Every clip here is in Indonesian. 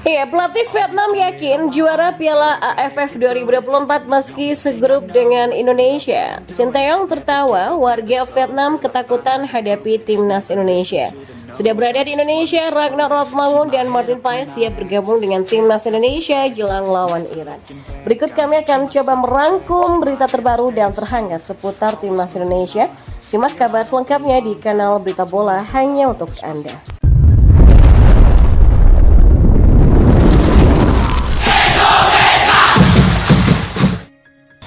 Iya, pelatih Vietnam yakin juara Piala AFF 2024 meski segrup dengan Indonesia. Sinteyong tertawa, warga Vietnam ketakutan hadapi timnas Indonesia. Sudah berada di Indonesia, Ragnar Rotmangun dan Martin Paes siap bergabung dengan timnas Indonesia jelang lawan Iran. Berikut kami akan coba merangkum berita terbaru dan terhangat seputar timnas Indonesia. Simak kabar selengkapnya di kanal Berita Bola hanya untuk Anda.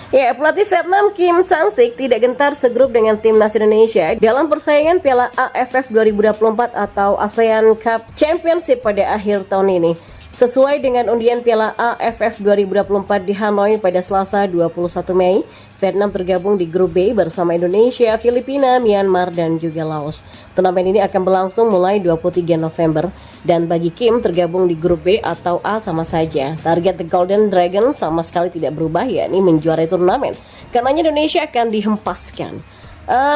Ya, pelatih Vietnam Kim Sang-sik tidak gentar segrup dengan timnas Indonesia dalam persaingan Piala AFF 2024 atau ASEAN Cup Championship pada akhir tahun ini. Sesuai dengan undian Piala AFF 2024 di Hanoi pada Selasa 21 Mei, Vietnam tergabung di grup B bersama Indonesia, Filipina, Myanmar, dan juga Laos. Turnamen ini akan berlangsung mulai 23 November. Dan bagi Kim, tergabung di grup B atau A sama saja. Target The Golden Dragon sama sekali tidak berubah, yakni menjuarai turnamen. Karenanya Indonesia akan dihempaskan.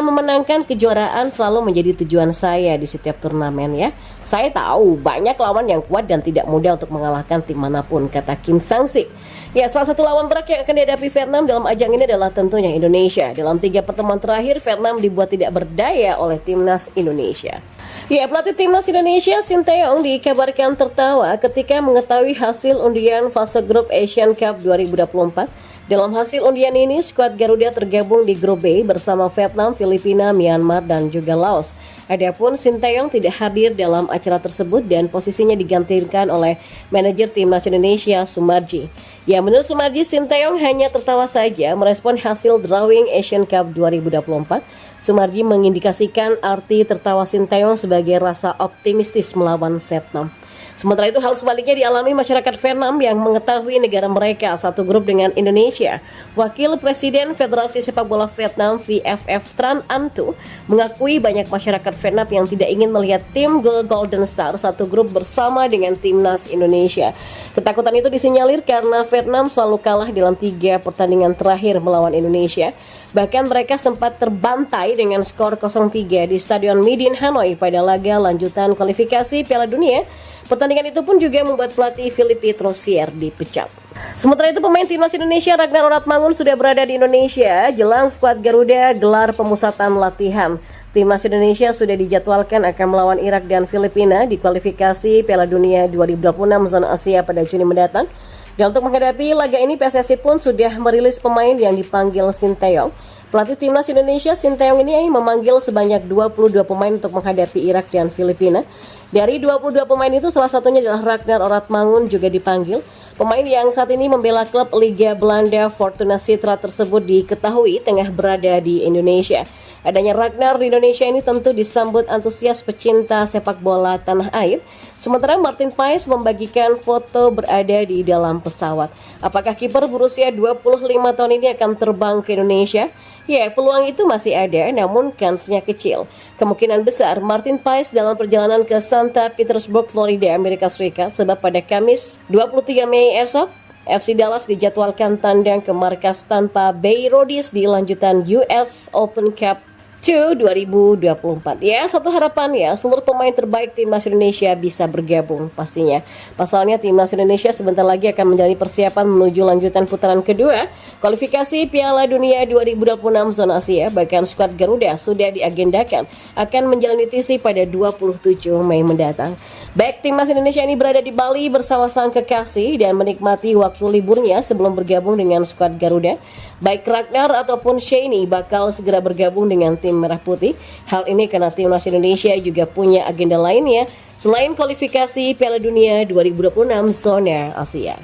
Memenangkan kejuaraan selalu menjadi tujuan saya di setiap turnamen ya. Saya tahu banyak lawan yang kuat dan tidak mudah untuk mengalahkan tim manapun, kata Kim Sang-sik. Ya, salah satu lawan berat yang akan dihadapi Vietnam dalam ajang ini adalah tentunya Indonesia. Dalam 3 pertemuan terakhir, Vietnam dibuat tidak berdaya oleh timnas Indonesia. Ya, pelatih timnas Indonesia Sinteyong dikabarkan tertawa ketika mengetahui hasil undian fase grup Asian Cup 2024. Dalam hasil undian ini, skuad Garuda tergabung di grup B bersama Vietnam, Filipina, Myanmar, dan juga Laos. Adapun Sinteyong tidak hadir dalam acara tersebut dan posisinya digantikan oleh manajer timnas Indonesia, Sumarji. Ya, menurut Sumarji, Sinteyong hanya tertawa saja merespon hasil drawing Asian Cup 2024. Sumarji mengindikasikan arti tertawa Sinteyong sebagai rasa optimistis melawan Vietnam. Sementara itu hal sebaliknya dialami masyarakat Vietnam yang mengetahui negara mereka satu grup dengan Indonesia. Wakil Presiden Federasi Sepak Bola Vietnam VFF Tran Anh Tu mengakui banyak masyarakat Vietnam yang tidak ingin melihat tim Golden Star satu grup bersama dengan timnas Indonesia. Ketakutan itu disinyalir karena Vietnam selalu kalah dalam 3 pertandingan terakhir melawan Indonesia. Bahkan mereka sempat terbantai dengan skor 0-3 di Stadion Midin Hanoi pada laga lanjutan kualifikasi Piala Dunia. Pertandingan itu pun juga membuat pelatih Philippe Troussier dipecat. Sementara itu pemain timnas Indonesia Ragnar Rotmangun sudah berada di Indonesia jelang skuad Garuda gelar pemusatan latihan. Timnas Indonesia sudah dijadwalkan akan melawan Irak dan Filipina di kualifikasi Piala Dunia 2026 zona Asia pada Juni mendatang. Dan untuk menghadapi laga ini PSSI pun sudah merilis pemain yang dipanggil Sinteyong. Pelatih timnas Indonesia Sinteyong ini memanggil sebanyak 22 pemain untuk menghadapi Irak dan Filipina. Dari 22 pemain itu salah satunya adalah Ragnar Rotmangun juga dipanggil. Pemain yang saat ini membela klub Liga Belanda Fortuna Sittard tersebut diketahui tengah berada di Indonesia. Adanya Ragnar di Indonesia ini tentu disambut antusias pecinta sepak bola tanah air. Sementara Martin Paes membagikan foto berada di dalam pesawat. Apakah kiper berusia 25 tahun ini akan terbang ke Indonesia? Ya, peluang itu masih ada, namun kansnya kecil. Kemungkinan besar Martin Paes dalam perjalanan ke Santa Petersburg, Florida, Amerika Serikat, sebab pada Kamis 23 Mei esok, FC Dallas dijadwalkan tandang ke markas Tampa Bay Rays di lanjutan US Open Cup 2024. Ya, satu harapan ya, seluruh pemain terbaik timnas Indonesia bisa bergabung pastinya. Pasalnya timnas Indonesia sebentar lagi akan menjalani persiapan menuju lanjutan putaran kedua kualifikasi Piala Dunia 2026 zona Asia. Bahkan skuad Garuda sudah diagendakan akan menjalani TC pada 27 Mei mendatang. Baik, timnas Indonesia ini berada di Bali bersama sang kekasih dan menikmati waktu liburnya sebelum bergabung dengan skuad Garuda. Baik Ragnar ataupun Shani bakal segera bergabung dengan tim Merah Putih. Hal ini karena timnas Indonesia juga punya agenda lainnya selain kualifikasi Piala Dunia 2026 zona Asia.